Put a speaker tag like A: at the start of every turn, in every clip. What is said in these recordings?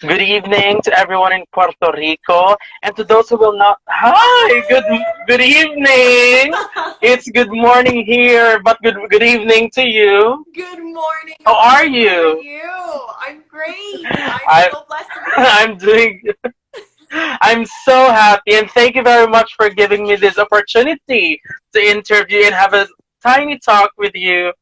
A: Good evening to everyone in Puerto Rico, and to those who will not. Hi, good evening. It's good morning here, but good evening to you.
B: Good morning,
A: How are
B: Alvin. How are
A: you?
B: you? I'm great. I'm
A: I
B: so blessed to be here.
A: I'm doing. I'm so happy, and thank you very much for giving me this opportunity to interview and have a tiny talk with you.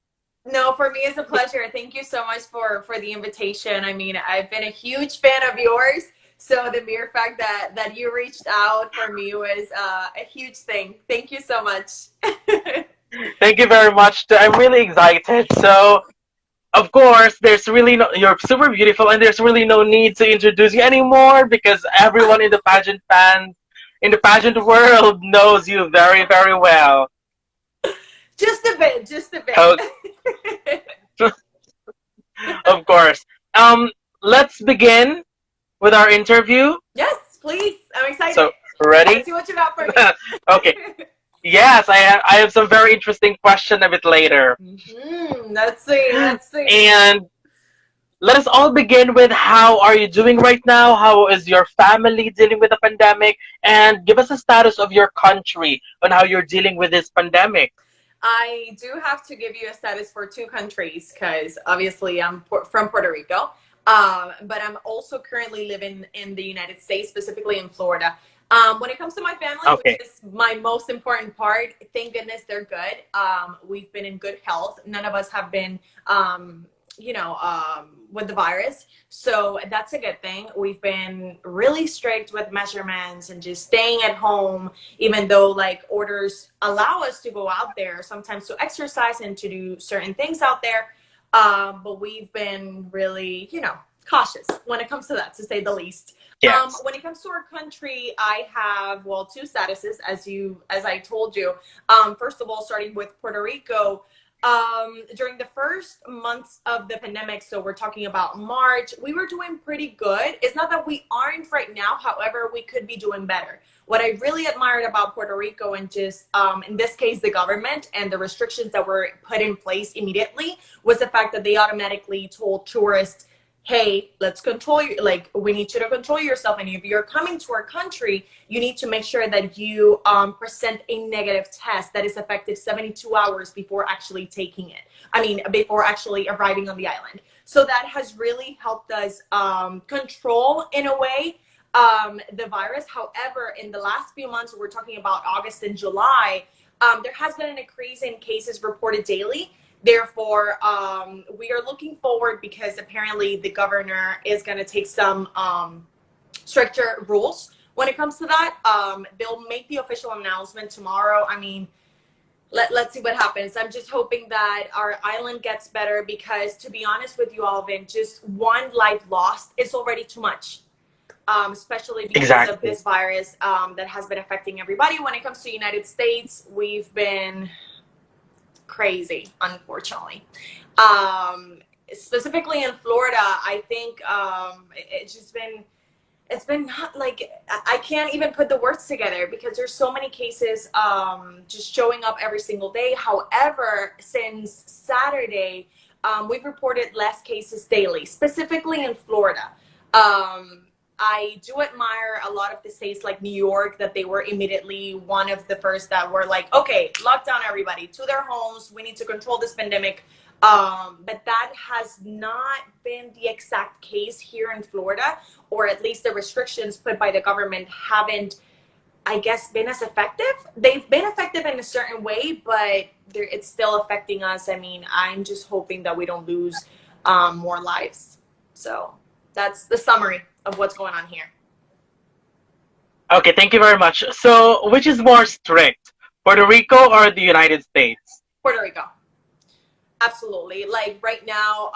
B: No, for me it's a pleasure. Thank you so much for the invitation. I mean, I've been a huge fan of yours, so the mere fact that you reached out for me was a huge thing. Thank you so much.
A: Thank you very much. I'm really excited. So of course, there's really no, you're super beautiful, and there's really no need to introduce you anymore because everyone in the pageant fans, in the pageant world knows you very, very well.
B: Just a bit, just a
A: Oh,
B: bit.
A: of course. Um, let's begin with our interview.
B: Yes, please. I'm excited.
A: So,
B: Let's
A: ready?
B: see what you got for me.
A: Okay. Yes, I have some very interesting question a bit later.
B: Let's see. Let's see.
A: And let us all begin with how are you doing right now? How is your family dealing with the pandemic? And give us a status of your country on how you're dealing with this pandemic.
B: I do have to give you a status for two countries because obviously from Puerto Rico, but I'm also currently living in the United States, specifically in Florida. When it comes to my family, which
A: Okay.
B: is my most important part, thank goodness they're good. We've been in good health. None of us have been, with the virus. So that's a good thing. We've been really strict with measurements and just staying at home, even though like orders allow us to go out there sometimes to exercise and to do certain things out there. But we've been really, cautious when it comes to that, to say the least.
A: Yes.
B: When it comes to our country, I have, well, two statuses, as I told you. First of all, starting with Puerto Rico, during the first months of the pandemic, so we're talking about March, we were doing pretty good. It's not that we aren't right now, however, we could be doing better. What I really admired about Puerto Rico and just in this case the government and the restrictions that were put in place immediately was the fact that they automatically told tourists, hey, let's control you, like we need you to control yourself, and if you're coming to our country, you need to make sure that you present a negative test that is effective 72 hours before actually taking it. I mean, before actually arriving on the island. So that has really helped us control, in a way, the virus. However, in the last few months, we're talking about August and July, there has been an increase in cases reported daily. Therefore, we are looking forward because apparently the governor is going to take some stricter rules when it comes to that. They'll make the official announcement tomorrow. I mean, let's see what happens. I'm just hoping that our island gets better because, to be honest with you, Alvin, just one life lost is already too much. Especially because of
A: Exactly.
B: this virus that has been affecting everybody. When it comes to the United States, we've been crazy, unfortunately. Specifically in Florida, I think it's been not like I can't even put the words together because there's so many cases just showing up every single day. However, since Saturday, we've reported less cases daily, specifically in Florida. I do admire a lot of the states like New York that they were immediately one of the first that were like, okay, lock down everybody to their homes. We need to control this pandemic. But that has not been the exact case here in Florida, or at least the restrictions put by the government haven't, I guess, been as effective. They've been effective in a certain way, but it's still affecting us. I mean, I'm just hoping that we don't lose more lives. So that's the summary of what's going on here.
A: Okay, thank you very much. So, which is more strict, Puerto Rico or the United States?
B: Puerto Rico. Absolutely. Like right now,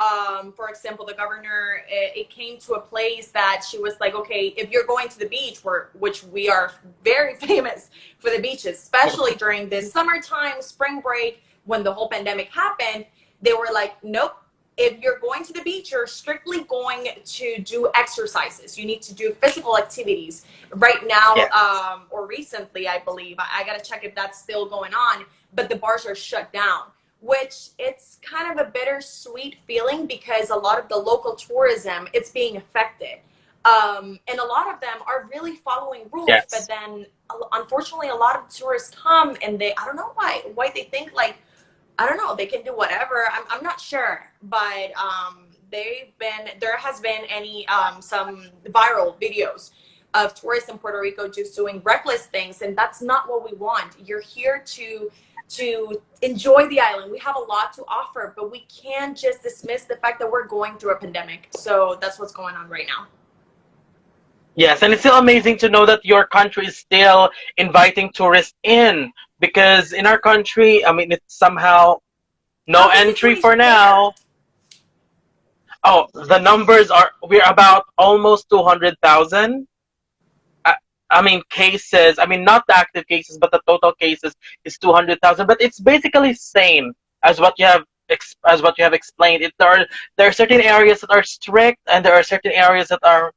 B: for example, the governor, it came to a place that she was like, okay, if you're going to the beach, which we are very famous for the beaches, especially during this summertime, spring break, when the whole pandemic happened, they were like, nope. If you're going to the beach, you're strictly going to do exercises. You need to do physical activities. Right now,
A: Yeah.
B: or recently, I believe, I got to check if that's still going on, but the bars are shut down, which it's kind of a bittersweet feeling because a lot of the local tourism, it's being affected. And a lot of them are really following rules, but
A: Yes.
B: then unfortunately a lot of tourists come and they, I don't know why they think like, I don't know, they can do whatever. I'm not sure, but there has been any some viral videos of tourists in Puerto Rico just doing reckless things, and that's not what we want. You're here to enjoy the island. We have a lot to offer, but we can't just dismiss the fact that we're going through a pandemic. So that's what's going on right now.
A: Yes, and it's still amazing to know that your country is still inviting tourists in, because in our country, I mean, it's somehow no
B: How's the
A: entry for
B: situation there?
A: now. Oh, the numbers are, we're about almost 200,000. I, I mean, cases, I mean, not the active cases, but the total cases is 200,000. But it's basically same as what you have as what you have explained. There are certain areas that are strict, and there are certain areas that are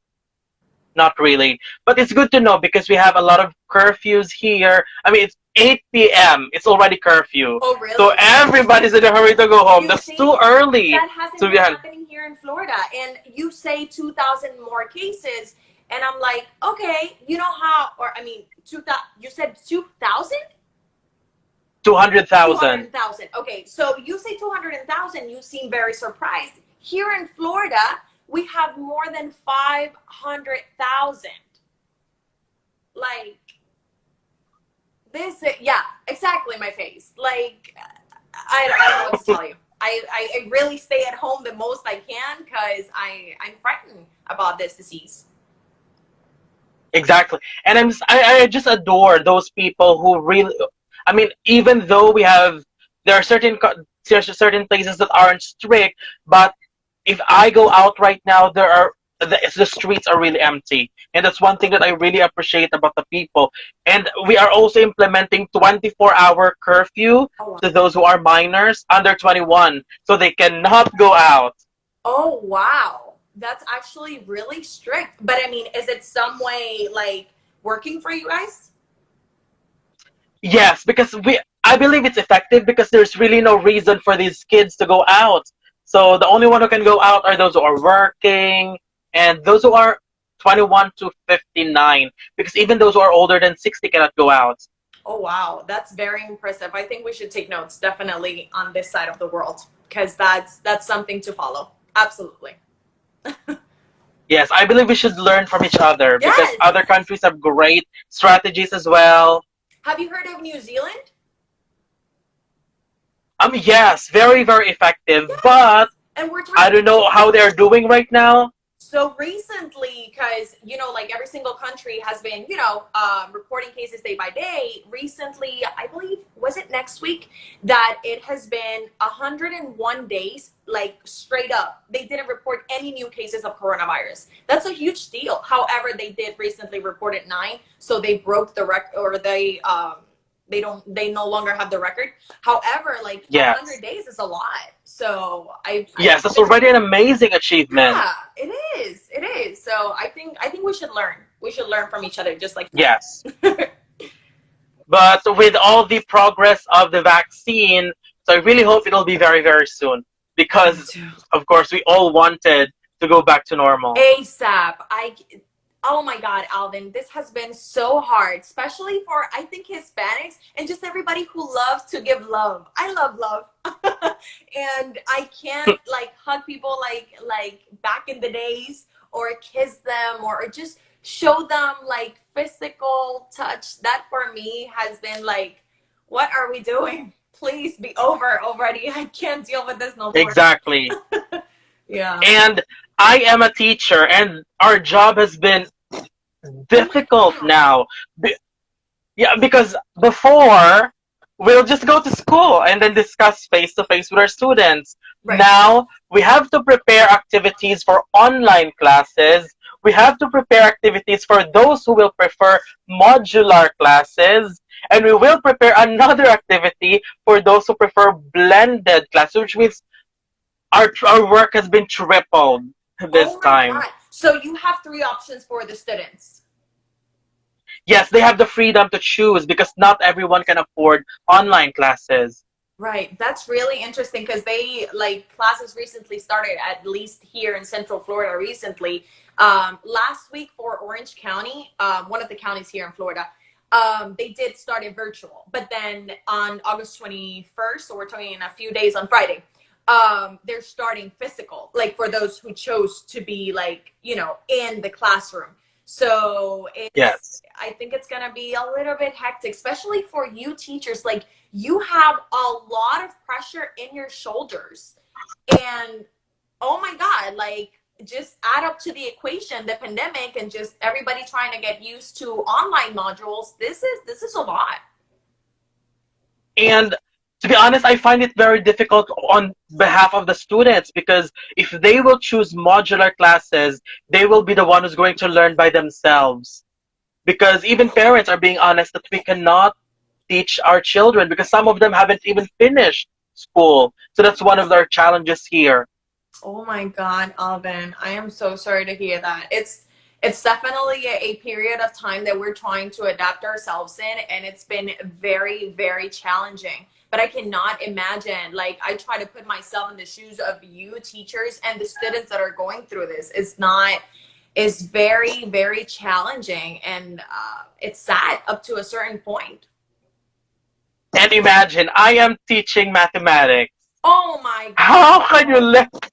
A: not really. But it's good to know because we have a lot of curfews here. I mean, it's 8 p.m. It's already curfew.
B: Oh,
A: So
B: really?
A: everybody's in a hurry to go home.
B: You
A: That's too
B: see,
A: early
B: that hasn't
A: to be
B: been
A: honest.
B: happening here in Florida. And you say 2,000 more cases, and I'm like, okay, you know how, or I mean, 2,000, you said 2,000?
A: 200,000.
B: 200,000. Okay, so you say 200,000, you seem very surprised. Here in Florida, we have more than 500,000. Like, this, yeah, exactly my face. Like, I don't know what to tell you. I really stay at home the most I can because I'm frightened about this disease.
A: Exactly. And I just adore those people who really, I mean, even though there are certain places that aren't strict, but if I go out right now, the streets are really empty, and that's one thing that I really appreciate about the people. And we are also implementing 24-hour curfew
B: Oh, wow.
A: to those who are minors under 21, so they cannot go out.
B: Oh, wow. That's actually really strict. But I mean, is it some way like working for you guys?
A: Yes, because I believe it's effective because there's really no reason for these kids to go out. So the only one who can go out are those who are working and those who are 21 to 59, because even those who are older than 60 cannot go out.
B: Oh, wow. That's very impressive. I think we should take notes definitely on this side of the world because that's something to follow. Absolutely.
A: Yes, I believe we should learn from each other because
B: Yes.
A: other countries have great strategies as well.
B: Have you heard of New Zealand?
A: Yes, very, very effective,
B: Yes.
A: but
B: And we're
A: I
B: talking.
A: don't know how they're doing right now.
B: So recently, because like every single country has been, reporting cases day by day. Recently, I believe, was it next week, that it has been 101 days, like straight up. They didn't report any new cases of coronavirus. That's a huge deal. However, they did recently report it 9, so they broke the record, or they no longer have the record. However, like
A: Yes.
B: 100 days is a lot. So I
A: Yes, that's already an amazing achievement.
B: yeah, it is. It is. So I think we should learn. We should learn from each other, just like
A: Yes.
B: that.
A: But with all the progress of the vaccine, so I really hope it'll be very, very soon.
B: Me
A: Because,
B: too.
A: of course, we all wanted to go back to normal.
B: ASAP. Oh my God, Alvin, this has been so hard, especially for I think Hispanics and just everybody who loves to give love. I love love, and I can't like hug people like back in the days, or kiss them, or just show them like physical touch. That for me has been like, what are we doing? Please be over already. I can't deal with this no more.
A: Exactly.
B: Yeah.
A: And I am a teacher, and our job has been
B: Oh my
A: difficult
B: God.
A: now. Yeah, because before we'll just go to school and then discuss face to face with our students.
B: Right.
A: Now we have to prepare activities for online classes. We have to prepare activities for those who will prefer modular classes. And we will prepare another activity for those who prefer blended classes, which means our work has been tripled this
B: Oh my
A: time.
B: God. So you have 3 options for the students.
A: Yes, they have the freedom to choose because not everyone can afford online classes.
B: Right. That's really interesting because they like classes recently started, at least here in Central Florida recently. Last week for Orange County, one of the counties here in Florida, they did start it virtual. But then on August 21st, so we're talking in a few days on Friday, they're starting physical, like for those who chose to be like, in the classroom. So
A: Yes.
B: I think it's going to be a little bit hectic, especially for you teachers. Like, you have a lot of pressure in your shoulders. And oh my God, like, just add up to the equation the pandemic and just everybody trying to get used to online modules. This is a lot.
A: And to be honest, I find it very difficult on behalf of the students because if they will choose modular classes, they will be the one who's going to learn by themselves. Because even parents are being honest that we cannot teach our children because some of them haven't even finished school. So that's one of our challenges here.
B: Oh my God, Alvin, I am so sorry to hear that. It's definitely a period of time that we're trying to adapt ourselves in, and it's been very, very challenging. But I cannot imagine, like, I try to put myself in the shoes of you teachers and the students that are going through this. It's very, very challenging, and it's sad up to a certain point.
A: And imagine, I am teaching mathematics.
B: Oh my
A: How can you
B: God.
A: let,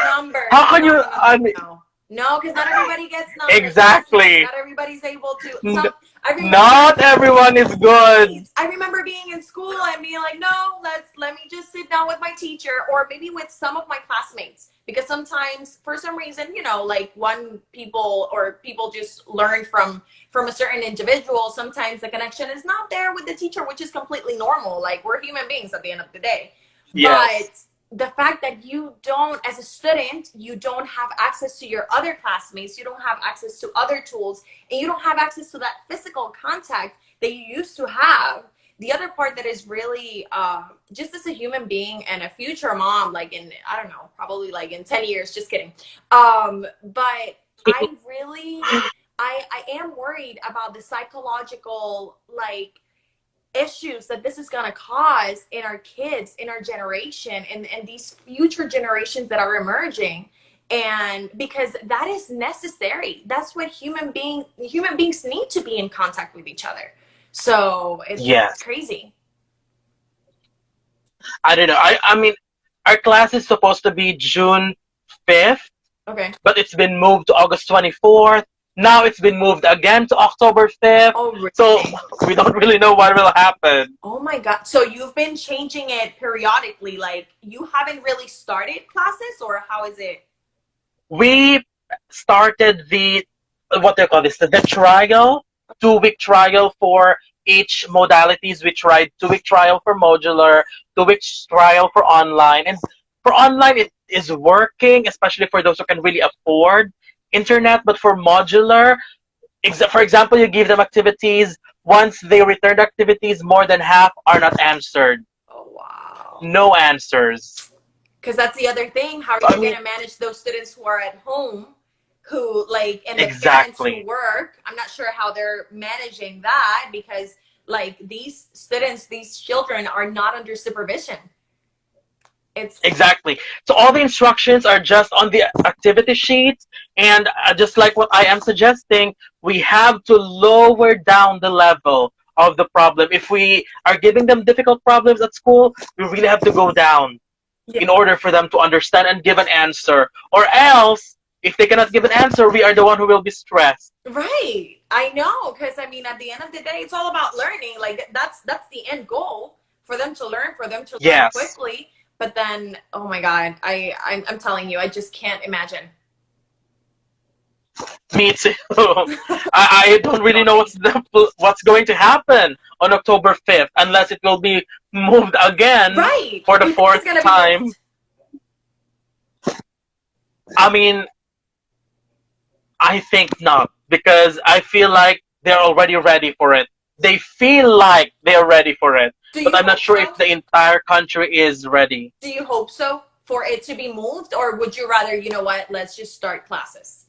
B: Numbers.
A: how can
B: No,
A: you,
B: no, no, no,
A: I mean,
B: no. No, because not everybody gets numbers. Trust me.
A: exactly.
B: Not everybody's able to.
A: N-
B: I remember,
A: Not everyone is good.
B: right. I remember being in school and being like, no, let me just sit down with my teacher, or maybe with some of my classmates. Because sometimes, for some reason, like one people or people just learn from a certain individual. Sometimes the connection is not there with the teacher, which is completely normal. Like, we're human beings at the end of the day.
A: Yes.
B: But the fact that you don't, as a student, you don't have access to your other classmates, you don't have access to other tools, and you don't have access to that physical contact that you used to have. The other part that is really, just as a human being and a future mom, like in, I don't know, probably like in 10 years, just kidding. But I really, I am worried about the psychological, like, issues that this is going to cause in our kids, in our generation, and these future generations that are emerging. And because that is necessary, that's what human beings need to be in contact with each other. So it's
A: Yes.
B: crazy.
A: I don't know. I mean, our class is supposed to be June 5th,
B: Okay.
A: but it's been moved to August 24th. Now it's been moved again to October 5th.
B: Oh,
A: So
B: really?
A: we don't really know what will happen.
B: Oh my God. So you've been changing it periodically, like you haven't really started classes, or how is it?
A: We started what they call this, the trial, 2 week trial for each modalities. We tried 2 week trial for modular, 2 week trial for online. And for online, it is working, especially for those who can really afford internet. But for modular, for example, you give them activities. Once they return the activities, more than half are not answered.
B: Oh, wow.
A: No answers.
B: Because that's the other thing. How are
A: So, I
B: you going
A: mean,
B: to manage those students who are at home, who like, and the parents who
A: exactly.
B: work? I'm not sure how they're managing that, because like these students, these children are not under supervision. It's
A: Exactly. So all the instructions are just on the activity sheet, and just like what I am suggesting, we have to lower down the level of the problem. If we are giving them difficult problems at school, we really have to go down
B: yeah,
A: in order for them to understand and give an answer. Or else, if they cannot give an answer, we are the one who will be stressed.
B: right. I know, because I mean, at the end of the day, it's all about learning. Like that's the end goal, for them to learn
A: Yes,
B: quickly. But then, oh my God, I'm telling you, I just can't imagine.
A: me too. I don't really know what's going to happen on October 5th unless it will be moved again
B: Right.
A: for the
B: You think
A: fourth
B: it's gonna be
A: time.
B: moved?
A: I mean, I think not because I feel like they're already ready for it. They feel like they're ready for it,
B: Do
A: but
B: you
A: I'm not
B: hope
A: sure if
B: so?
A: the entire country is ready.
B: Do you hope so for it to be moved, or would you rather, you know what, let's just start classes?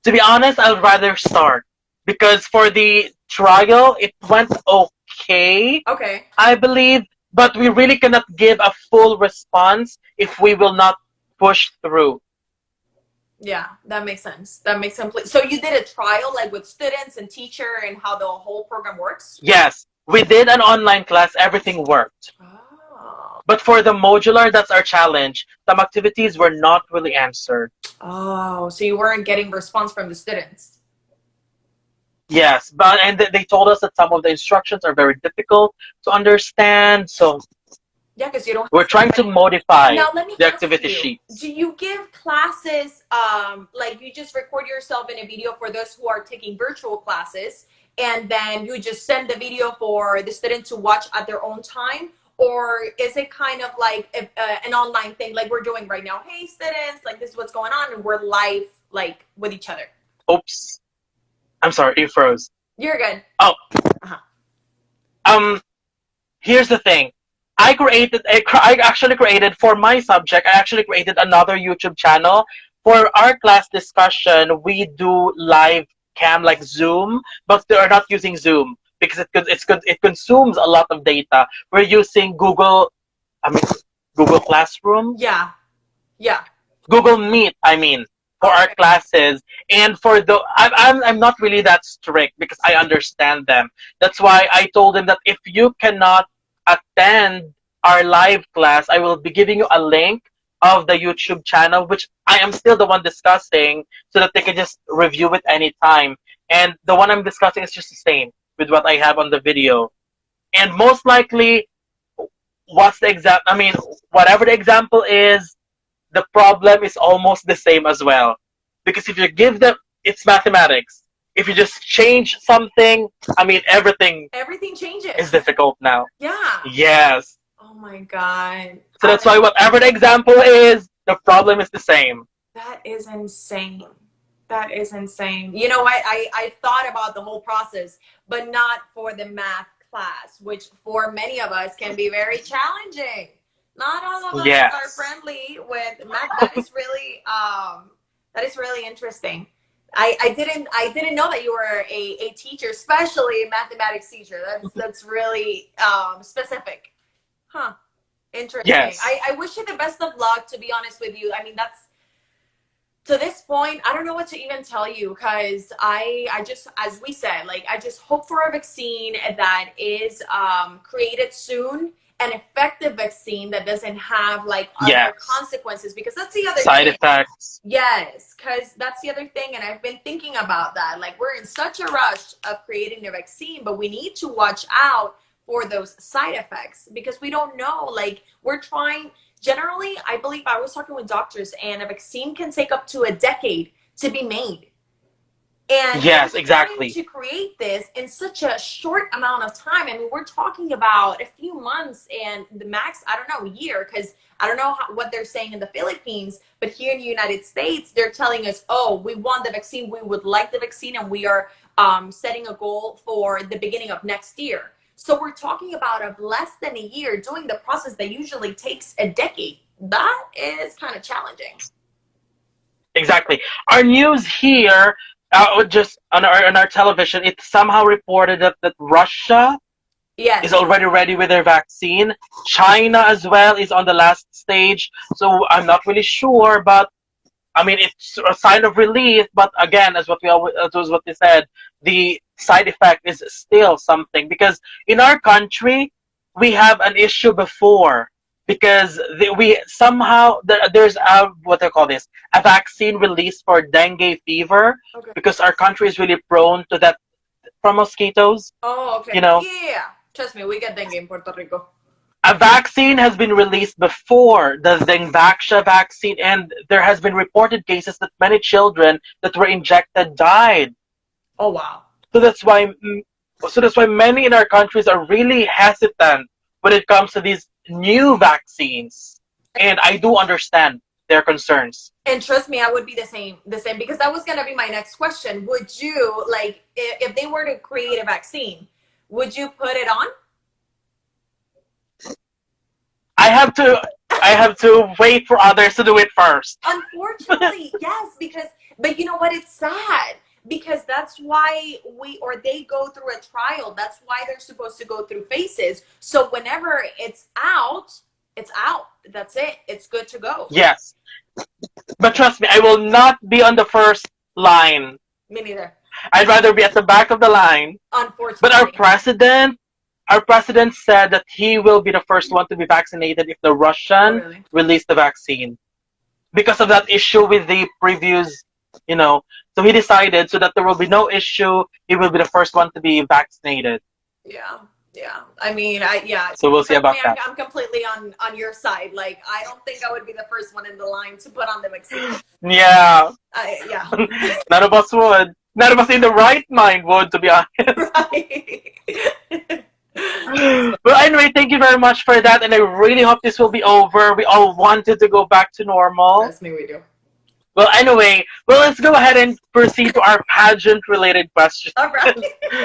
A: To be honest, I'd rather start because for the trial, it went okay. okay,
B: Okay.
A: I believe, but we really cannot give a full response if we will not push through.
B: Yeah, that makes sense. That makes complete. So you did a trial like with students and teacher and how the whole program works?
A: Yes, we did an online class, everything worked.
B: Oh.
A: But for the modular, that's our challenge. Some activities were not really answered.
B: Oh, so you weren't getting response from the students.
A: Yes, but and they told us that some of the instructions are very difficult to understand, so
B: Yeah, because you don't
A: we're
B: have
A: trying to
B: somebody.
A: modify
B: Now let me
A: the
B: ask
A: activity
B: you,
A: sheets.
B: do you give classes like you just record yourself in a video for those who are taking virtual classes and then you just send the video for the student to watch at their own time? Or is it kind of like an online thing like we're doing right now? Hey students, like this is what's going on and we're live like with each other.
A: Oops. I'm sorry, you froze.
B: You're good.
A: Oh,
B: Uh-huh.
A: um, here's the thing. I actually created for my subject, I actually created another YouTube channel. For our class discussion, we do live cam like Zoom, but they are not using Zoom because it consumes a lot of data. We're using I mean, Google Classroom,
B: Yeah. Yeah.
A: Google Meet, I mean, for our
B: Okay.
A: classes. And for the, I'm not really that strict because I understand them. That's why I told them that if you cannot attend our live class, I will be giving you a link of the YouTube channel, which I am still the one discussing, so that they can just review it anytime. And the one I'm discussing is just the same with what I have on the video. And most likely, what's the example? I mean, whatever the example is, the problem is almost the same as well. Because if you give them, it's mathematics. If you just change something, I mean,
B: Everything
A: is
B: changes.
A: difficult now.
B: Yeah.
A: Yes.
B: Oh my God.
A: So that's why whatever the example is, the problem is the same.
B: That is insane. That is insane. You know what? I thought about the whole process, but not for the math class, which for many of us can be very challenging. Not all of us are
A: Yes.
B: friendly with math. That is really interesting. I didn't know that you were a teacher, especially a mathematics teacher. That's really specific. Huh. Interesting.
A: Yes.
B: I wish you the best of luck, to be honest with you. I mean, that's to this point, I don't know what to even tell you because I just, as we said, like I just hope for a vaccine that is created soon, an effective vaccine that doesn't have like other
A: Yes.
B: consequences because that's the other
A: Side
B: thing.
A: effects.
B: Yes, because that's the other thing, and I've been thinking about that. Like we're in such a rush of creating a vaccine, but we need to watch out for those side effects because we don't know. Like we're trying. Generally, I believe I was talking with doctors, and a vaccine can take up to a decade to be made. And
A: Yes,
B: we're trying
A: exactly.
B: to create this in such a short amount of time. I mean, we're talking about a few months and the max, I don't know, a year, because I don't know what they're saying in the Philippines, but here in the United States, they're telling us, oh, we want the vaccine, we would like the vaccine, and we are setting a goal for the beginning of next year. So we're talking about of less than a year doing the process that usually takes a decade. That is kind of challenging.
A: Exactly. Our news here, just on our television, it somehow reported that Russia is
B: Yes.
A: already ready with their vaccine. China as well is on the last stage. So I'm not really sure, but I mean it's a sign of relief. But again, as was what they said, the side effect is still something because in our country we have an issue before because we somehow there's a what they call this a vaccine released for dengue fever
B: Okay.
A: because our country is really prone to that from mosquitoes.
B: Oh, okay.
A: You know,
B: Yeah. Trust me, we get dengue in Puerto Rico.
A: a vaccine has been released before the Vaxia vaccine, and there has been reported cases that many children that were injected died.
B: Oh, wow.
A: So that's why, so that's why many in our countries are really hesitant when it comes to these new vaccines, and I do understand their concerns.
B: And trust me, I would be the same, because that was gonna be my next question. Would you like if they were to create a vaccine, would you put it on?
A: I have to, I have to wait for others to do it first.
B: Unfortunately, yes, because but you know what? It's sad because that's why they go through a trial. That's why they're supposed to go through phases. So whenever it's out, it's out. That's it. It's good to go.
A: Yes. But trust me, I will not be on the first line.
B: Me neither.
A: I'd rather be at the back of the line. But
B: Unfortunately.
A: our president said that he will be the first one to be vaccinated if the
B: Oh,
A: Russian
B: really?
A: release the vaccine. Because of that issue with the previews, you know. So he decided so that there will be no issue, he will be the first one to be vaccinated.
B: Yeah. Yeah. I mean, yeah.
A: So we'll see about
B: Personally,
A: that.
B: I'm completely on your side. Like, I don't think I would be the first one in the line to put on the vaccine.
A: Yeah.
B: Yeah.
A: None of us would. None of us in the right mind would, to be honest.
B: Right.
A: Well, anyway, thank you very much for that, and I really hope this will be over. We all wanted to go back to normal.
B: Trust me, we do.
A: Well, anyway, let's go ahead and proceed to our pageant-related questions
B: All right.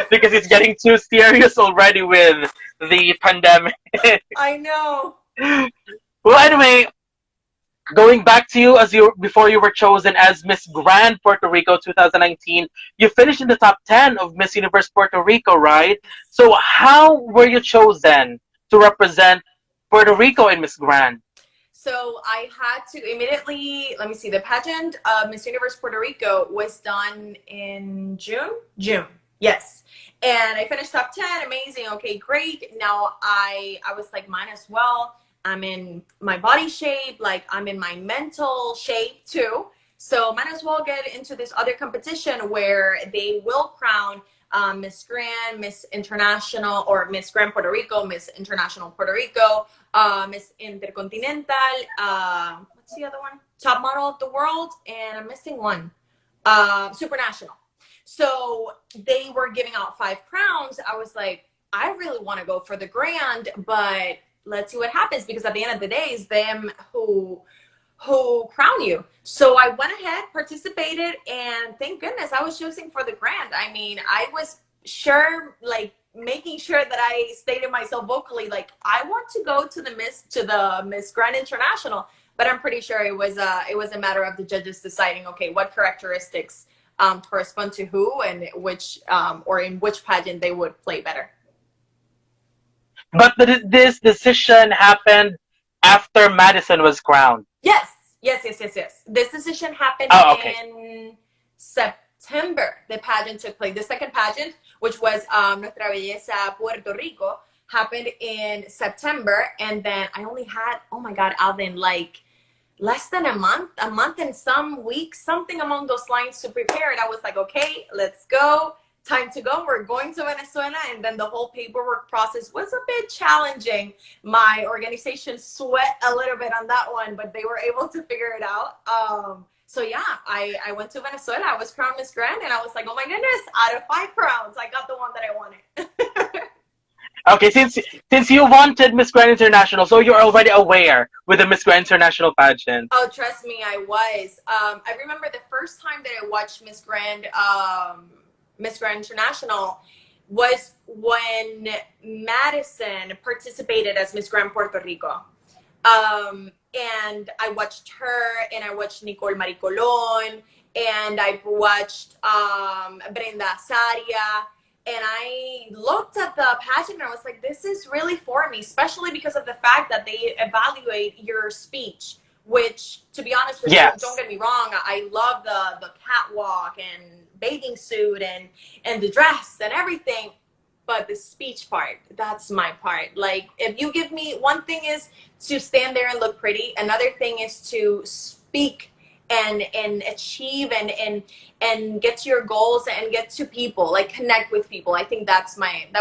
A: because it's getting too serious already with the pandemic.
B: I know.
A: Well, anyway, going back to you before you were chosen as Miss Grand Puerto Rico 2019, you finished in the top 10 of Miss Universe Puerto Rico, right? So how were you chosen to represent Puerto Rico in Miss Grand?
B: So I had to immediately, let me see, the pageant Miss Universe Puerto Rico was done in June? June, yes. And I finished top 10, amazing, okay, great. Now I was like, mine as well. I'm in my body shape, like I'm in my mental shape too. So might as well get into this other competition where they will crown Miss Grand, Miss International, or Miss Grand Puerto Rico, Miss International Puerto Rico, Miss Intercontinental, what's the other one? Top Model of the World, and I'm missing one. Supranational. So they were giving out 5 crowns. I was like, I really want to go for the Grand, but let's see what happens, because at the end of the day, it's them who crown you. So I went ahead, participated, and thank goodness I was choosing for the Grand. I mean, I was sure, like, making sure that I stated myself vocally, like, I want to go to the Miss Grand International, but I'm pretty sure it was a matter of the judges deciding, okay, what characteristics correspond to who, and which or in which pageant they would play better.
A: But this decision happened after Madison was crowned.
B: Yes. This decision happened in September. The pageant took place. The second pageant, which was Nuestra Belleza Puerto Rico, happened in September. And then I only had, oh my God, Alvin, like less than a month and some weeks, something along those lines to prepare it. I was like, okay, let's go. Time to go. We're going to Venezuela. And then the whole paperwork process was a bit challenging. My organization sweat a little bit on that one, but they were able to figure it out. So yeah, I went to Venezuela. I was crowned Miss Grand, and I was like, oh my goodness, out of 5 crowns, I got the one that I wanted.
A: Okay, since you wanted Miss Grand International, so you're already aware with the Miss Grand International pageant.
B: Oh, trust me, I was. I remember the first time that I watched Miss Grand International was when Madison participated as Miss Grand Puerto Rico. And I watched her, and I watched Nicole Maricolon, and I watched Brenda Saria, and I looked at the pageant and I was like, this is really for me, especially because of the fact that they evaluate your speech, which, to be honest with you, don't get me wrong, I love the catwalk and bathing suit and the dress and everything, but the speech part, that's my part. Like, if you give me, one thing is to stand there and look pretty, another thing is to speak and achieve and get to your goals and get to people, like connect with people. I think that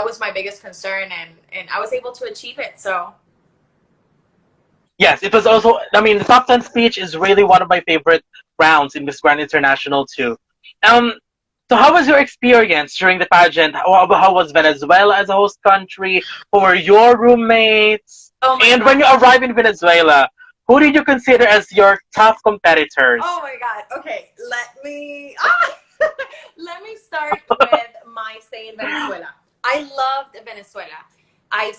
B: was my biggest concern, and I was able to achieve it. So
A: yes, it was also, I mean, the top 10 speech is really one of my favorite rounds in Miss Grand International too. So how was your experience during the pageant? How was Venezuela as a host country? Who were your roommates? And when you arrived in Venezuela, who did you consider as your tough competitors?
B: Oh my God. Okay, let me start with my stay in Venezuela. I loved Venezuela. I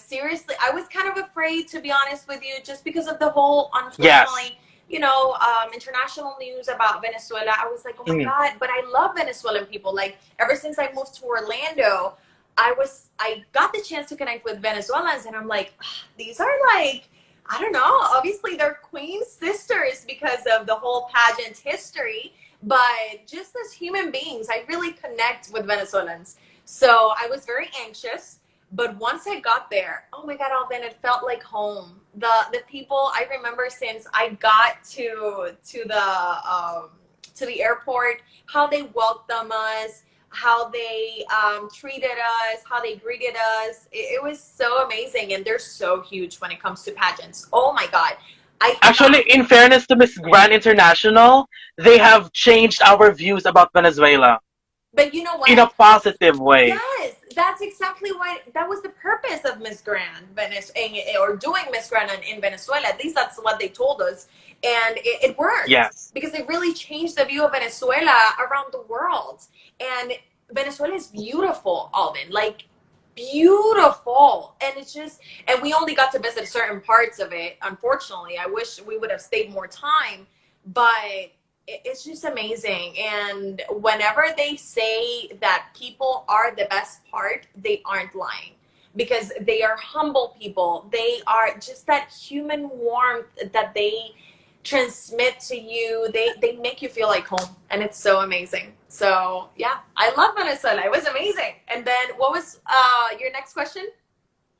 B: was kind of afraid, to be honest with you, just because of the whole, unfortunately, international news about Venezuela, I was like, oh my
A: Mm.
B: God, but I love Venezuelan people. Like ever since I moved to Orlando, I got the chance to connect with Venezuelans, and I'm like, these are like, I don't know, obviously they're queen sisters because of the whole pageant history, but just as human beings, I really connect with Venezuelans. So I was very anxious, but once I got there, oh my God, Alvin, it felt like home. The people, I remember since I got to the airport, how they welcomed us, how they treated us, how they greeted us. It was so amazing, and they're so huge when it comes to pageants. Oh my God, I
A: Actually, in fairness to Miss Grand International, they have changed our views about Venezuela
B: but you know
A: in a
B: what?
A: positive way.
B: Yes, that's exactly what that was the purpose of Miss Grand or doing Miss Grand in Venezuela. At least that's what they told us, and it worked
A: Yes.
B: because it really changed the view of Venezuela around the world. And Venezuela is beautiful, Alvin, like beautiful, and it's just, and we only got to visit certain parts of it. Unfortunately, I wish we would have stayed more time, but it's just amazing. And whenever they say that people are the best part, they aren't lying, because they are humble people. They are just that human warmth that they transmit to you. They make you feel like home, and it's so amazing. So yeah, I love Venezuela. It was amazing. And then what was your next question?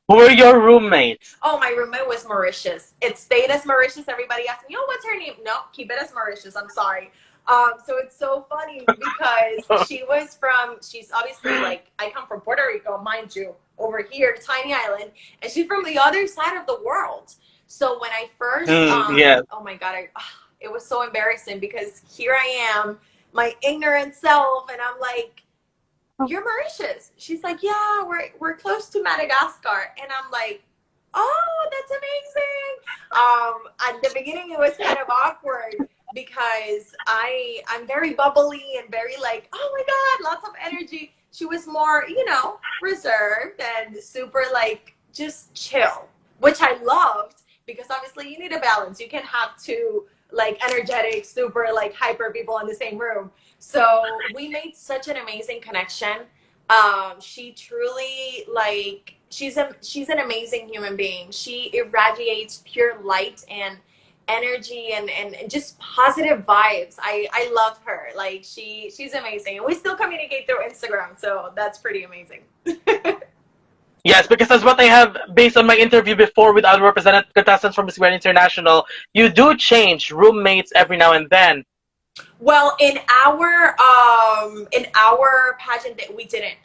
A: Who were your roommates?
B: Oh, my roommate was Mauritius. It stayed as Mauritius. Everybody asked me, oh, what's her name? No, keep it as Mauritius. I'm sorry. So it's so funny because she's obviously like, I come from Puerto Rico, mind you, over here, tiny island, and she's from the other side of the world. So when I first,
A: Yes.
B: oh my God, it was so embarrassing because here I am, my ignorant self, and I'm like, you're Mauritius. She's like, yeah, we're close to Madagascar. And I'm like, oh, that's amazing. At the beginning, it was kind of awkward because I'm very bubbly and very like, oh my God, lots of energy. She was more, reserved and super like just chill, which I loved because obviously you need a balance. You can have two like energetic, super like hyper people in the same room. So we made such an amazing connection. She truly like she's an amazing human being. She irradiates pure light and energy and just positive vibes. I love her. Like she's amazing. And we still communicate through Instagram, so that's pretty amazing.
A: Yes, because as what I have based on my interview before with other representative contestants from Miss Grand International, you do change roommates every now and then.
B: Well, in our pageant that we didn't.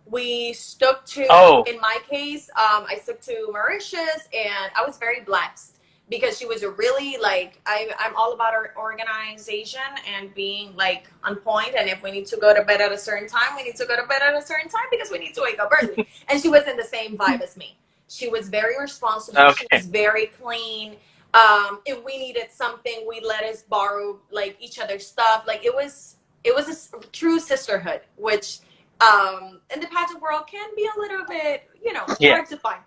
B: We stuck to,
A: Oh,
B: in my case, I stuck to Mauritius, and I was very blessed because she was a really like, I'm all about our organization and being like on point. And if we need to go to bed at a certain time, we need to go to bed at a certain time because we need to wake up early. And she was in the same vibe as me. She was very responsible. She
A: okay.
B: was very clean. If we needed something, we let us borrow like each other's stuff. Like it was a true sisterhood, which in the pageant world can be a little bit,
A: Yeah,
B: hard to find.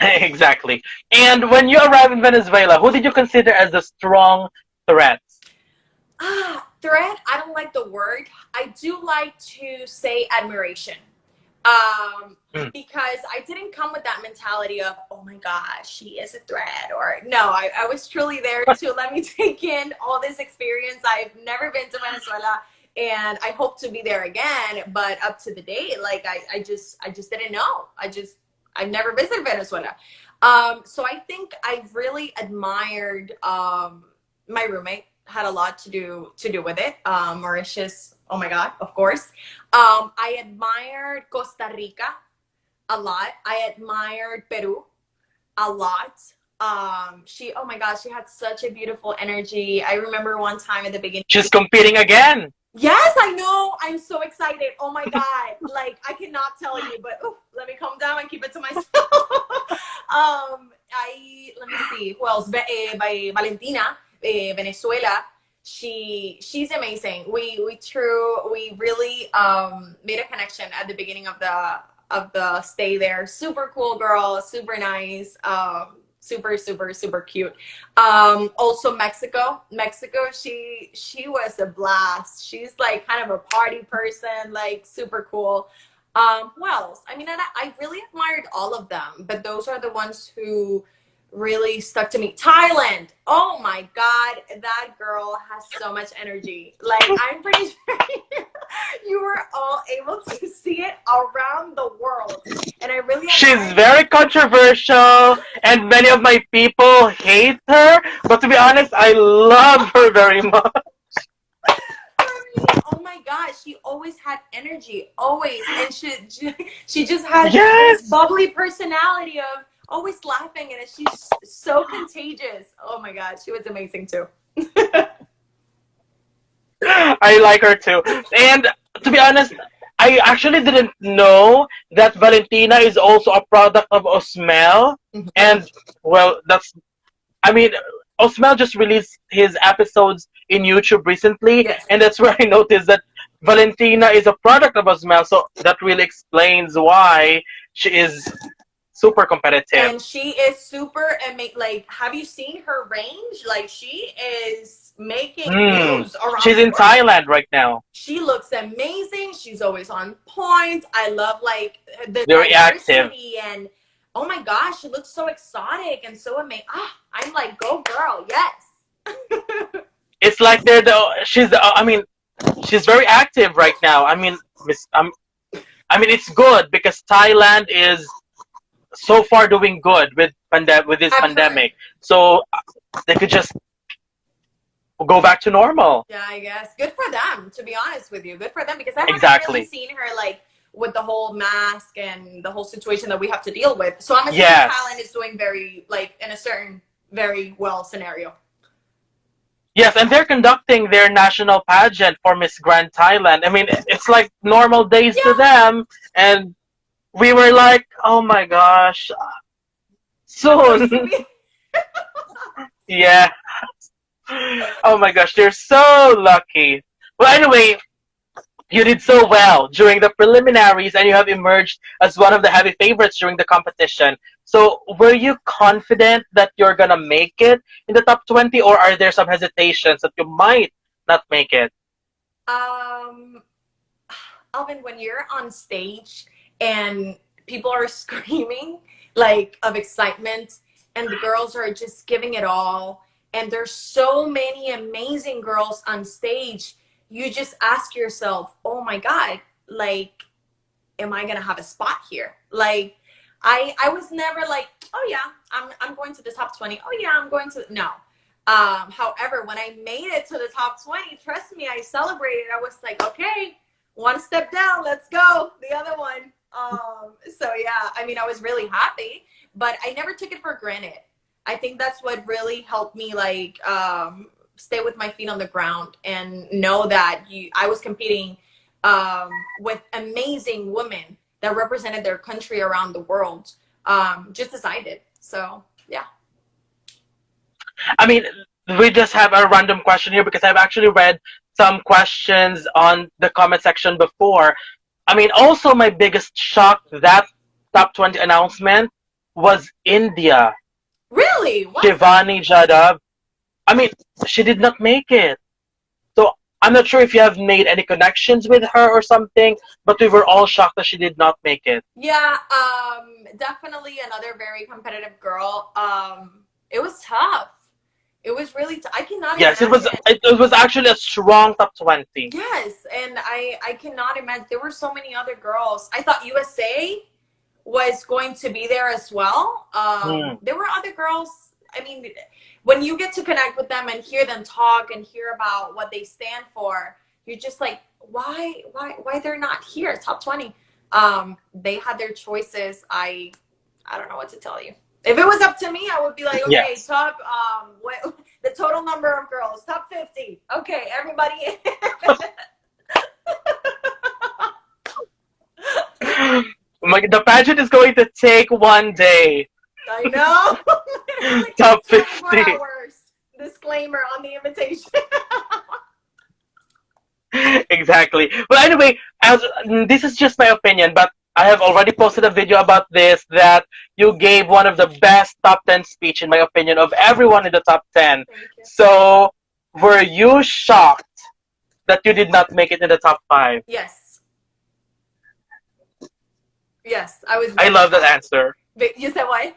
A: exactly. And when you arrived in Venezuela, who did you consider as the strong threat?
B: Threat, I don't like the word. I do like to say admiration.
A: Mm.
B: Because I didn't come with that mentality of, oh my gosh, she is a threat. Or no, I was truly there to let me take in all this experience. I've never been to Venezuela, and I hope to be there again. But up to the date, like I just didn't know. I've never visited Venezuela. So I think I really admired my roommate. Had a lot to do with it. Mauritius, oh my God, of course. I admired Costa Rica a lot. I admired Peru a lot. Oh my gosh, she had such a beautiful energy. I remember one time at the beginning.
A: She's competing again.
B: Yes, I know. I'm so excited. Oh my God. Like, I cannot tell you, but let me calm down and keep it to myself. Let me see who else. By Valentina, Venezuela. She's amazing. We really made a connection at the beginning of the stay there. Super cool girl, super nice. super, super, super cute. Also Mexico, she was a blast. She's like kind of a party person, like super cool. Who else? I mean, I really admired all of them, but those are the ones who really stuck to me. Thailand. Oh my God, that girl has so much energy. Like, I'm pretty sure you were all able to see it around the world. And I really
A: She's
B: admire
A: very controversial, and many of my people hate her. But to be honest, I love her very much.
B: me. Oh my God, she always had energy, always. And she just has this
A: Yes,
B: bubbly personality of always laughing, and she's so contagious. Oh my God, she was amazing too.
A: I like her too. And to be honest, I actually didn't know that Valentina is also a product of Osmel.
B: Mhm.
A: And well, I mean, Osmel just released his episodes in YouTube recently,
B: Yes.
A: and that's where I noticed that Valentina is a product of Osmel. So that really explains why she is super competitive.
B: And she is super like, have you seen her range? Like, she is making
A: Hmm.
B: news around
A: She's
B: the
A: in
B: world.
A: Thailand right now.
B: She looks amazing. She's always on point. I love like the
A: Very active.
B: diversity, and oh my gosh, she looks so exotic and so amazing. I'm like, go girl, yes.
A: It's like she's I mean, she's very active right now. I mean, I mean, it's good because Thailand is so far doing good with with this
B: I've heard.
A: pandemic. So they could just go back to normal.
B: Yeah, I guess. Good for them, to be honest with you. Good for them, because I haven't really
A: Exactly.
B: seen her like with the whole mask and the whole situation that we have to deal with. So I'm assuming Thailand
A: Yes.
B: is doing very like in a certain very well scenario.
A: Yes, and they're conducting their national pageant for Miss Grand Thailand. I mean, it's like normal days to
B: Yeah.
A: them, and we were like, oh my gosh,
B: When will she
A: soon.
B: be?
A: Yeah. Oh my gosh, they're so lucky. Well, anyway, you did so well during the preliminaries and you have emerged as one of the heavy favorites during the competition. So, were you confident that you're gonna make it in the top 20, or are there some hesitations that you might not make it?
B: Um, Alvin, when you're on stage and people are screaming like of excitement, and the girls are just giving it all, and there's so many amazing girls on stage, you just ask yourself, oh my God, like, am I gonna have a spot here? Like, I was never like, oh yeah, I'm going to the top 20. Oh yeah, I'm going to no. However, when I made it to the top 20, trust me, I celebrated. I was like, okay, one step down, let's go. The other one. So yeah, I mean, I was really happy, but I never took it for granted. I think that's what really helped me like stay with my feet on the ground and know that I was competing with amazing women that represented their country around the world, just as I did. So yeah.
A: I mean, we just have a random question here because I've actually read some questions on the comment section before. I mean, also my biggest shock that top 20 announcement was India.
B: Really? Why is that?
A: Shivani Jadhav. I mean, she did not make it. So I'm not sure if you have made any connections with her or something, but we were all shocked that she did not make it.
B: Yeah, definitely another very competitive girl. It was tough. It was really I cannot
A: Yes, it was.
B: imagine.
A: It was actually a strong top 20.
B: Yes, and I cannot imagine. There were so many other girls. I thought USA was going to be there as well.
A: Hmm.
B: There were other girls. I mean, when you get to connect with them and hear them talk and hear about what they stand for, you're just like, why they're not here? Top 20. They had their choices. I don't know what to tell you. If it was up to me, I would be like, okay,
A: Yes.
B: top the total number of girls, top 50. Okay, everybody.
A: The pageant is going to take one day.
B: I know. Like
A: Top
B: 24
A: 50.
B: hours. Disclaimer on the invitation.
A: Exactly. But anyway, as this is just my opinion, but I have already posted a video about this that you gave one of the best top 10 speech, in my opinion, of everyone in the top 10.
B: Thank you.
A: So, were you shocked that you did not make it in the top 5?
B: Yes. Yes, I was
A: I
B: very
A: love that
B: shocked.
A: answer.
B: You said what?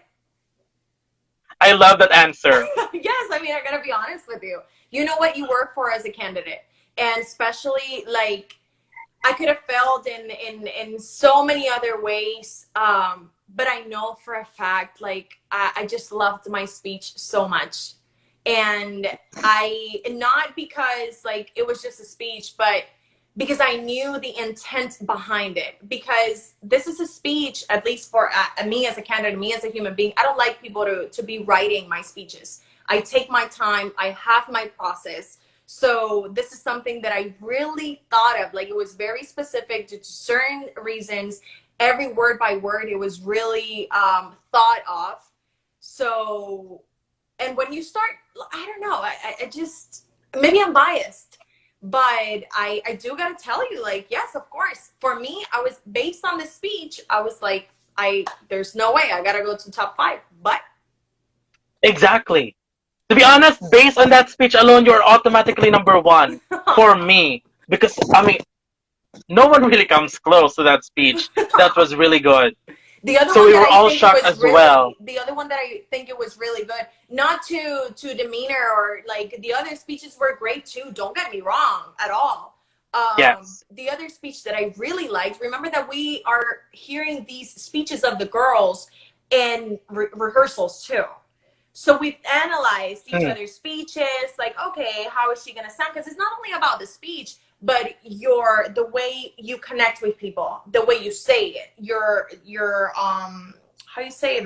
A: I love that answer.
B: Yes, I mean, I gotta be honest with you. You know what you work for as a candidate, and especially like I could have failed in so many other ways. But I know for a fact, like I just loved my speech so much, and I not because like it was just a speech, but because I knew the intent behind it. Because this is a speech, at least for me as a candidate, me as a human being. I don't like people to be writing my speeches. I take my time. I have my process. So this is something that I really thought of. Like it was very specific to certain reasons. Every word by word, it was really thought of. So, and when you start, I don't know, I just, maybe I'm biased, but I do gotta tell you, like, yes, of course. For me, I was based on the speech. I was like, there's no way I gotta go to top 5. But
A: Exactly. To be honest, based on that speech alone, you're automatically number 1 for me. Because, I mean, no one really comes close to that speech. That was really good.
B: the other
A: So
B: one
A: we
B: that
A: were
B: I
A: all
B: think it
A: shocked
B: was
A: as well.
B: really, the other one that I think it was really good, not to demeanor or like the other speeches were great too. Don't get me wrong at all.
A: Yes.
B: The other speech that I really liked, remember that we are hearing these speeches of the girls in rehearsals too. So we've analyzed each
A: Mm.
B: other's speeches, like, okay, how is she gonna sound? Because it's not only about the speech, but the way you connect with people, the way you say it, your how you say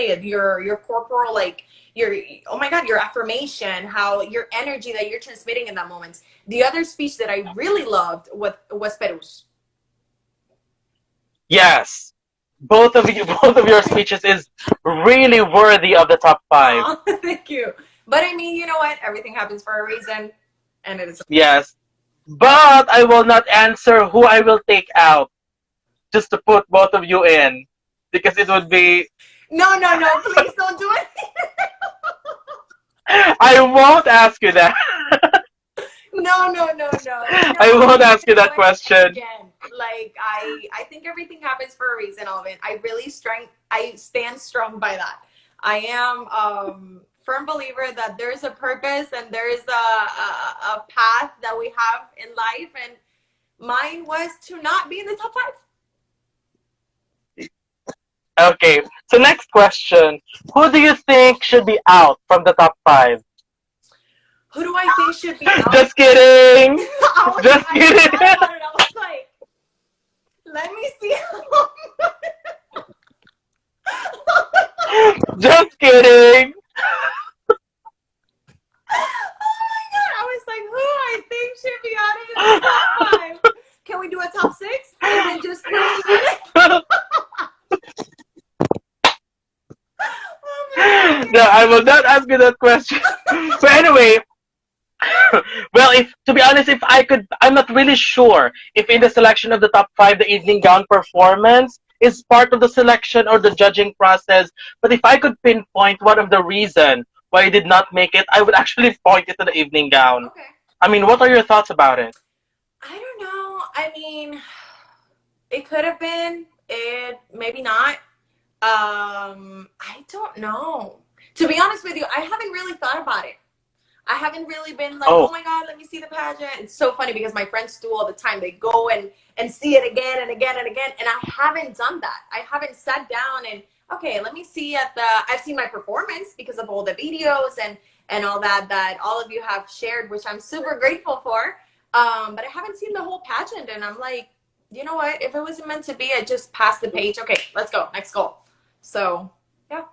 B: it, your corporal, like your, oh my god, your affirmation, how your energy that you're transmitting in that moment. The other speech that I really loved was Peru's.
A: Yes. Both of you, both of your speeches is really worthy of the top 5.
B: Aw, thank you. But I mean, you know what? Everything happens for a reason, and it is.
A: Yes. But I will not answer who I will take out just to put both of you in. Because it would be.
B: No, no, no! Please don't do it.
A: I won't ask you that.
B: No, no, no, no. You
A: I
B: know,
A: won't ask
B: you
A: you
B: know
A: that
B: what?
A: question.
B: Again, like I think everything happens for a reason, Alvin. I stand strong by that. I am firm believer that there's a purpose and there is a path that we have in life, and mine was to not be in the top 5.
A: Okay, so next question. Who do you think should be out from the top 5?
B: Who do I think should be out?
A: Just kidding! Just
B: I
A: kidding!
B: thought about it. I was like, let me see.
A: Just kidding!
B: Oh my god! I was like, who I think should be out of the top 5? Can we do a top 6 and then just put it in? Oh my god!
A: No, I will not ask you that question. So anyway, well, if to be honest, if I could, I'm not really sure if in the selection of the top 5, the evening gown performance is part of the selection or the judging process. But if I could pinpoint one of the reason why I did not make it, I would actually point it to the evening gown.
B: Okay.
A: I mean, what are your thoughts about it?
B: I don't know. I mean, it could have been. It maybe not. I don't know. To be honest with you, I haven't really thought about it. I haven't really been like, oh
A: Oh,
B: my god, let me see the pageant. It's so funny because my friends do all the time. They go and see it again and again and again, and I haven't done that. I haven't sat down and okay, let me see at the. I've seen my performance because of all the videos and all that all of you have shared, which I'm super grateful for. But I haven't seen the whole pageant, and I'm like, you know what? If it wasn't meant to be, I just passed the page. Okay, let's go. Next goal. So yeah.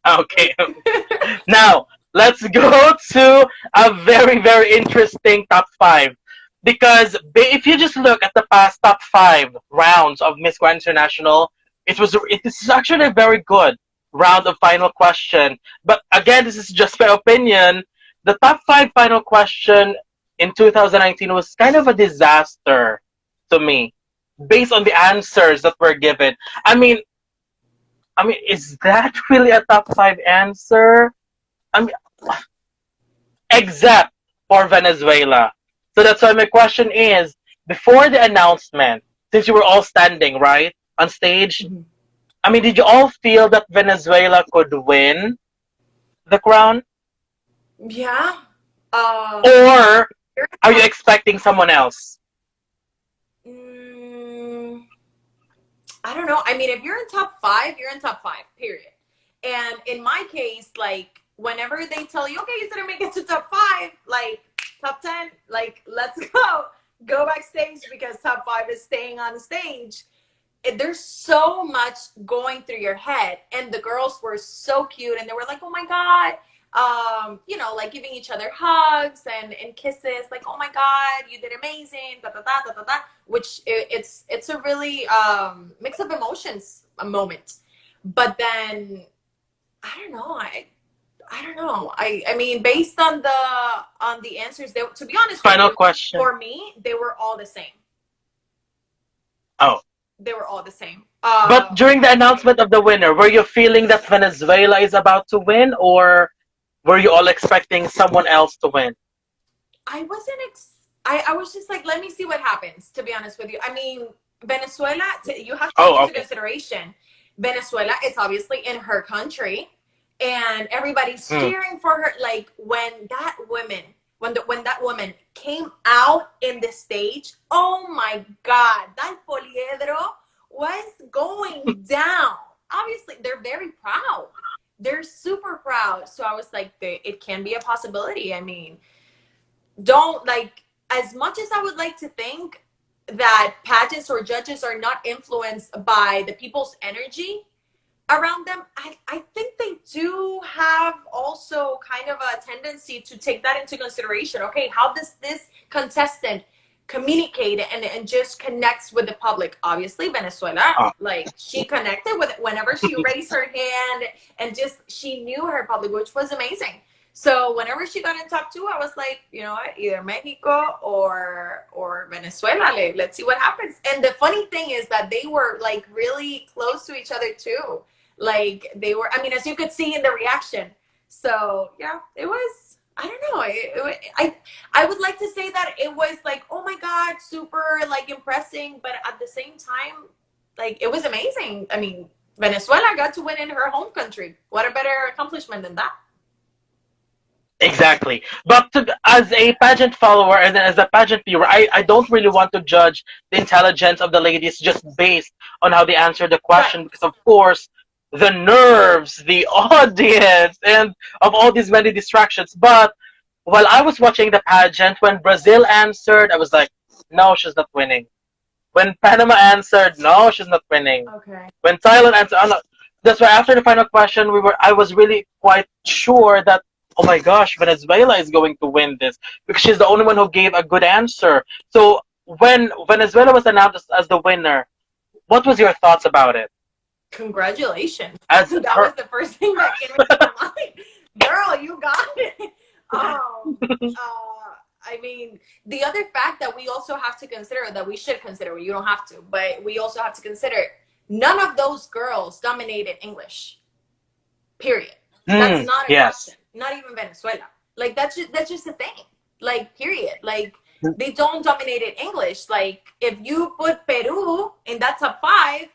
A: okay. Now, let's go to a very, very interesting top 5. Because if you just look at the past top 5 rounds of Miss Grand International, it is actually a very good round of final question. But again, this is just my opinion. The top 5 final question in 2019 was kind of a disaster to me. based on the answers that were given. I mean, is that really a top five answer? I mean, except for Venezuela. So that's why my question is, before the announcement, since you were all standing, right, on stage,
B: Mhm.
A: I mean, did you all feel that Venezuela could win the crown?
B: Yeah. Um,
A: Or are you expecting someone else?
B: mm, I don't know. I mean, if you're in top five, you're in top five, period. And in my case, like, whenever they tell you, okay, you didn't make it to top five, like, top 10, like, let's go. Go backstage because top five is staying on the stage. There's so much going through your head, and the girls were so cute, and they were like, oh my god, like giving each other hugs and kisses, like, oh my god, you did amazing, da da da da da da, which it's a really mix of emotions a moment. But then I don't know, I don't know. I mean, based on the answers, they, to be honest with
A: Final
B: you,
A: question.
B: for me, they were all the same.
A: Oh.
B: They were all the same.
A: But during the announcement of the winner, were you feeling that Venezuela is about to win, or were you all expecting someone else to win?
B: I wasn't. I was just like, let me see what happens. To be honest with you, I mean, Venezuela. You have to take
A: Oh,
B: into
A: okay.
B: consideration, Venezuela is obviously in her country, and everybody's
A: Hmm.
B: cheering for her. Like when that woman came out in the stage. Oh my God, that poliedro was going down. Obviously, they're very proud. They're super proud. So I was like, it can be a possibility. I mean, don't like, as much as I would like to think that pageants or judges are not influenced by the people's energy around them, I think they do have also kind of a tendency to take that into consideration. Okay, how does this contestant communicate and just connects with the public? Obviously, Venezuela,
A: Oh.
B: like, she connected with it whenever she raised her hand, and just she knew her public, which was amazing. So whenever she got in top two, I was like, you know what, either Mexico or Venezuela. Let's see what happens. And the funny thing is that they were like really close to each other too. Like, they were, I mean, as you could see in the reaction. So yeah, it was, I don't know, I would like to say that it was like, oh my god, super like impressing, but at the same time, like, it was amazing. I mean, Venezuela got to win in her home country. What a better accomplishment than that?
A: Exactly. But as a pageant follower and as a pageant viewer, I don't really want to judge the intelligence of the ladies just based on how they answer the
B: Right.
A: question, because, of course, the nerves, the audience, and of all these many distractions. But while I was watching the pageant, when Brazil answered, I was like, no, she's not winning. When Panama answered, no, she's not winning.
B: Okay.
A: When Thailand answered, oh, no. That's why after the final question, I was really quite sure that, oh my gosh, Venezuela is going to win this because she's the only one who gave a good answer. So when Venezuela was announced as the winner, what was your thoughts about it?
B: Congratulations.
A: As
B: That was
A: her,
B: the first thing that came into my mind. Girl, you got it. I mean, the other fact that we also have to consider, that we should consider, you don't have to, but we also have to consider, none of those girls dominated English. Period. That's not a question.
A: yes.
B: Not even Venezuela. Like, that's just a thing. Like, period. Like, they don't dominate English. Like, if you put Peru in that top five,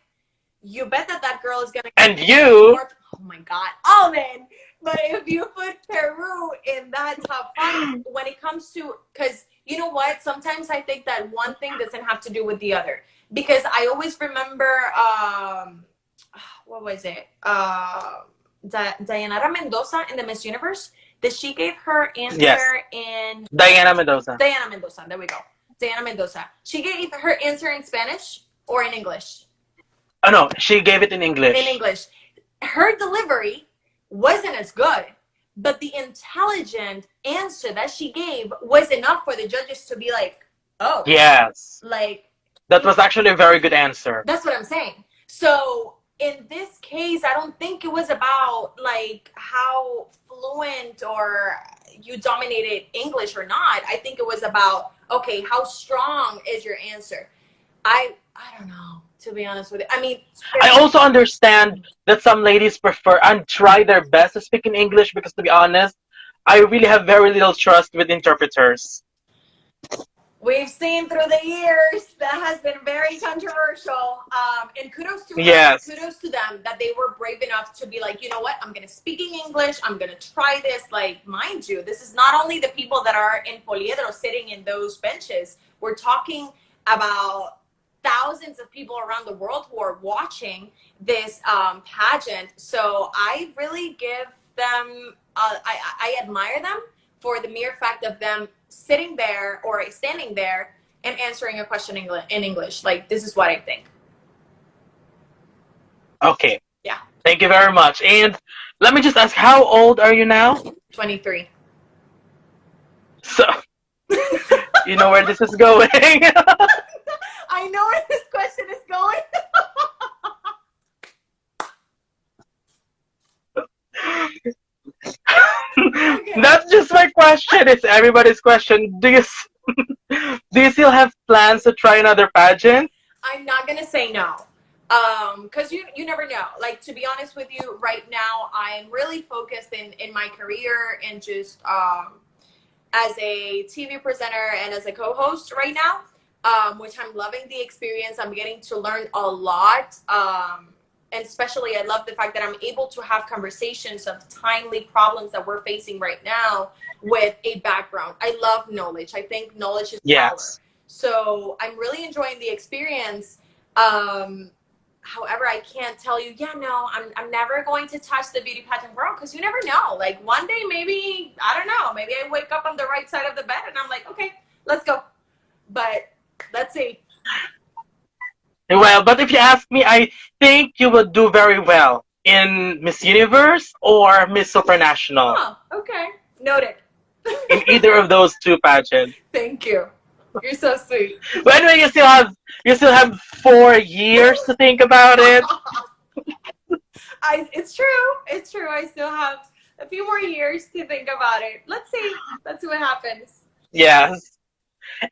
B: you bet that that girl is gonna
A: And
B: get
A: you,
B: more. Oh my god, Alvin! But if you put Peru in that top five, when it comes to, because you know what, sometimes I think that one thing doesn't have to do with the other. Because I always remember, what was it? Dayanara Mendoza in the Miss Universe. That she gave her
A: yes,
B: answer in
A: Diana Mendoza.
B: Diana Mendoza. There we go. Diana Mendoza. She gave her answer in Spanish or in English.
A: Oh no, she gave it in
B: In
A: English.
B: English. Her delivery wasn't as good, but the intelligent answer that she gave was enough for the judges to be like, oh,
A: Yes,
B: like,
A: that was actually a very good answer.
B: that's what I'm saying. So in this case, I don't think it was about like how fluent or you dominated English or not. I think it was about, okay, how strong is your answer? I don't know, to be honest with you. I mean,
A: I also understand that some ladies prefer and try their best to speak in English because, to be honest, I really have very little trust with interpreters.
B: we've seen through the years that has been very controversial. And kudos to her,
A: Yes.
B: kudos to them that they were brave enough to be like, you know what, I'm going to speak in English. I'm going to try this. Like, mind you, this is not only the people that are in Poliedro sitting in those benches. We're talking about thousands of people around the world who are watching this pageant. So I really give them, I admire them for the mere fact of them sitting there or standing there and answering a question in English. Like, this is what I think.
A: Okay.
B: Yeah.
A: Thank you very much. And let me just ask, how old are you now?
B: 23.
A: So, you know where this is going.
B: I know where this question is going. Okay.
A: That's just my question. It's everybody's question. Do you still have plans to try another pageant?
B: I'm not gonna say no, because you never know. Like, to be honest with you, right now I'm really focused in my career and just as a TV presenter and as a co-host right now, which I'm loving the experience. I'm getting to learn a lot. And especially, I love the fact that I'm able to have conversations of timely problems that we're facing right now with a background. I love knowledge. I think knowledge is power.
A: Yes.
B: So I'm really enjoying the experience. However, I can't tell you, yeah, no, I'm never going to touch the beauty pageant world, because you never know. Like, one day, maybe, I don't know, maybe I wake up on the right side of the bed and I'm like, okay, let's go. But let's see.
A: Well, but if you ask me, I think you would do very well in Miss Universe or Miss Supranational.
B: Oh, okay. Noted.
A: In either of those two pageants.
B: Thank you. You're so sweet.
A: But anyway, you still have 4 years to think about it.
B: It's true. It's true. I still have a few more years to think about it. Let's see. Let's see what happens.
A: Yes.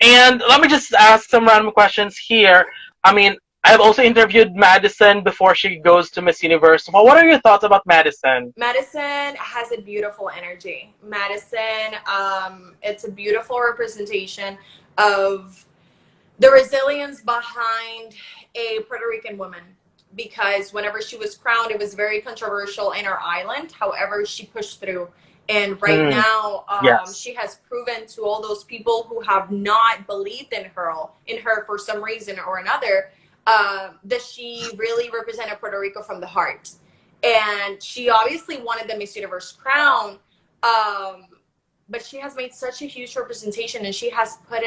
A: And let me just ask some random questions here. I mean, I've also interviewed Madison before she goes to Miss Universe. Well, what are your thoughts about Madison?
B: Madison has a beautiful energy. Madison, it's a beautiful representation of the resilience behind a Puerto Rican woman. Because whenever she was crowned, it was very controversial in our island. However, she pushed through. And right now,
A: yes.
B: she has proven to all those people who have not believed in her for some reason or another, that she really represented Puerto Rico from the heart. And she obviously wanted the Miss Universe crown, but she has made such a huge representation, and she has put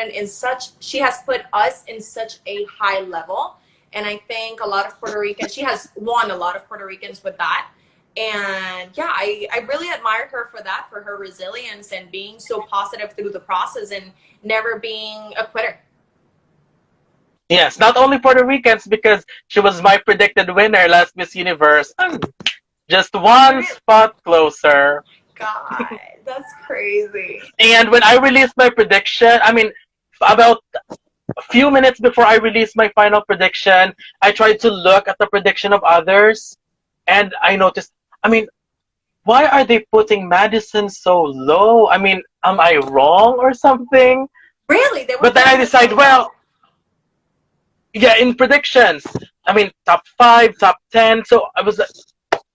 B: us in such a high level. And I think a lot of Puerto Ricans, she has won a lot of Puerto Ricans with that. And yeah, I really admire her for that, for her resilience and being so positive through the process and never being a quitter.
A: Yes, not only Puerto Ricans, because she was my predicted winner last Miss Universe. Just one spot closer.
B: God, that's crazy.
A: And when I released my prediction, I mean, about a few minutes before I released my final prediction, I tried to look at the prediction of others, and I noticed, I mean, why are they putting Madison so low? I mean, am I wrong or something?
B: Really?
A: But then I decide, well, yeah, in predictions, I mean, top 5, top 10. So I was,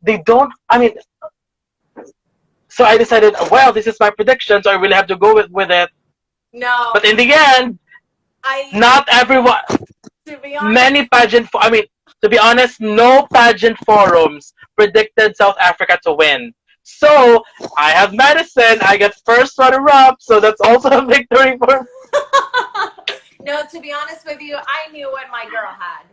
A: they don't, I mean, so I decided, well, this is my prediction, so I really have to go with it.
B: No.
A: But in the end, not everyone,
B: to be honest,
A: many pageant, I mean, to be honest, no pageant forums predicted South Africa to win. So I have Madison, I get first runner-up, so that's also a victory for me.
B: No, to be honest with you, I knew what my girl had.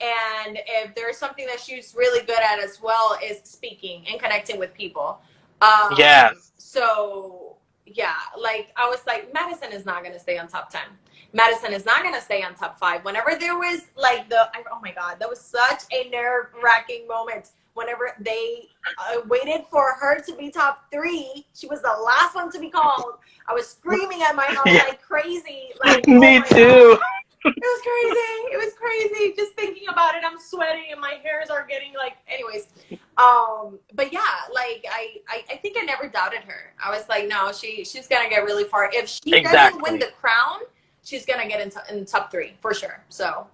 B: And if there's something that she's really good at as well, is speaking and connecting with people.
A: Yes.
B: So, yeah, like, I was like, Madison is not going to stay on top 10. Madison is not going to stay on top 5. Whenever there was, like, oh my God, that was such a nerve-wracking moment. Whenever they waited for her to be top 3, she was the last one to be called. I was screaming at my house like crazy. Like,
A: Me too.
B: It was crazy. It was crazy. Just thinking about it, I'm sweating and my hairs are getting like. Anyways, but yeah, like I think I never doubted her. I was like, no, she's gonna get really far. If she doesn't win
A: Exactly.
B: the crown, she's gonna get in top three for sure. So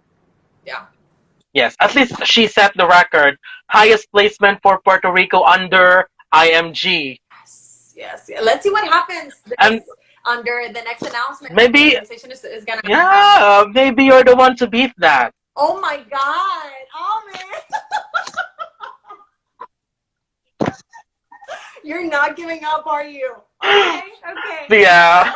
B: yeah.
A: Yes, at least she set the record. Highest placement for Puerto Rico under IMG.
B: Yes, yes, yeah. Let's see what happens
A: And
B: this under the next announcement that the
A: maybe,
B: organization is gonna have.
A: yeah, maybe you're the one to beat that.
B: Oh my God! Oh man, you're not giving up, are you? Okay, okay.
A: Yeah.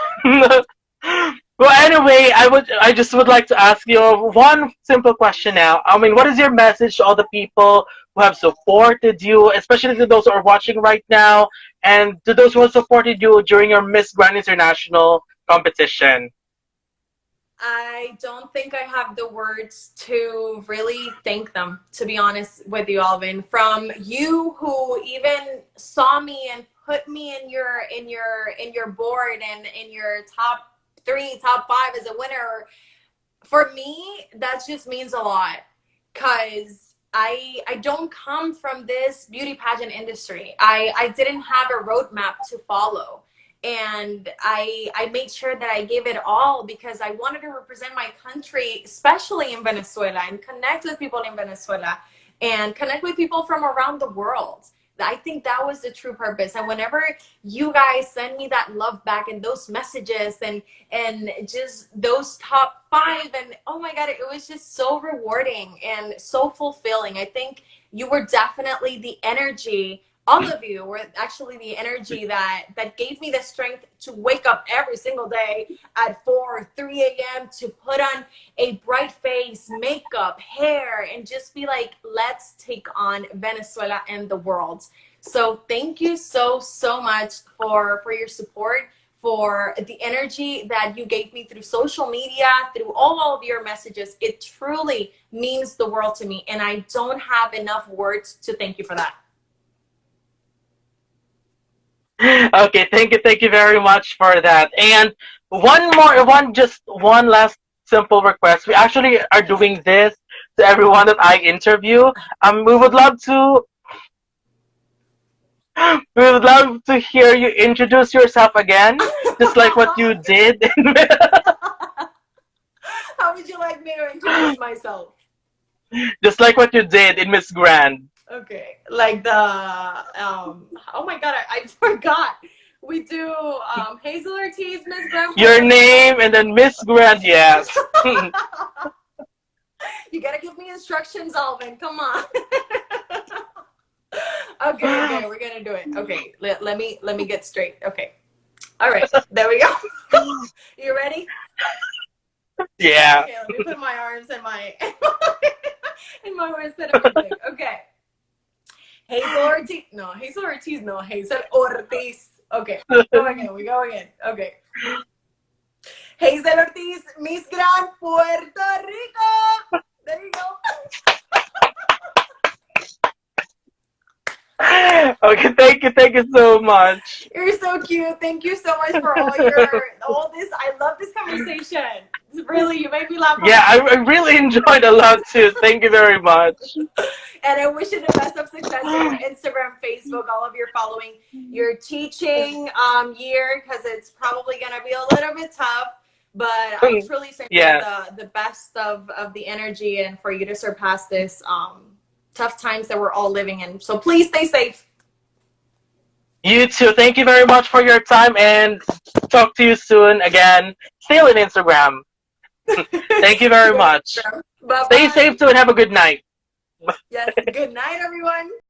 A: Well, anyway, I just would like to ask you one simple question now. I mean, what is your message to all the people who have supported you, especially to those who are watching right now, and to those who have supported you during your Miss Grand International competition?
B: I don't think I have the words to really thank them, to be honest with you, Alvin. From you who even saw me and put me in your board and in your top three, top five as a winner. For me, that just means a lot because I don't come from this beauty pageant industry. I didn't have a roadmap to follow. And I made sure that I gave it all because I wanted to represent my country, especially in Venezuela, and connect with people in Venezuela and connect with people from around the world. I think that was the true purpose. And whenever you guys send me that love back and those messages and just those top five, and oh my God, it was just so rewarding and so fulfilling. I think you were definitely the energy. All of you were actually the energy that gave me the strength to wake up every single day at 4 or 3 a.m. to put on a bright face, makeup, hair, and just be like, let's take on Venezuela and the world. So thank you so much for your support, for the energy that you gave me through social media, through all of your messages. It truly means the world to me, and I don't have enough words to thank you for that.
A: Okay, thank you very much for that. And just one last simple request. We actually are doing this to everyone that I interview. We would love to hear you introduce yourself again, just like what you did.
B: How would you like me to introduce myself?
A: Just like what you did in Miss Grand.
B: Okay, like the oh my God, I forgot. We do Hazel Ortiz, Miss Grand
A: Your
B: Puerto
A: name and then Miss Grand, yes.
B: Rico. You gotta give me instructions, Alvin. Come on. Okay, we're gonna do it. Okay, let me get straight. Okay, all right, there we go. You ready?
A: Yeah.
B: Okay, let me put my arms in my in my waist and everything. Okay. Hazel Ortiz. No, Hazel Ortiz. No, Hazel Ortiz. Okay. We go again. Okay. Hazel Ortiz, Miss Grand Puerto Rico. There you go.
A: Okay, thank you so much.
B: You're so cute. Thank you so much for all this. I love this conversation. Really, you made me laugh.
A: Yeah, I really enjoyed a lot too. Thank you very much.
B: And I wish you the best of success in your Instagram, Facebook, all of your following, your teaching year, because it's probably going to be a little bit tough. But I'm truly sending the best of the energy and for you to surpass this tough times that we're all living in. So please stay safe.
A: You too. Thank you very much for your time and talk to you soon again. Still on Instagram. Thank you very much.
B: Bye-bye.
A: Stay safe too and have a good night.
B: Yes. Good night, everyone.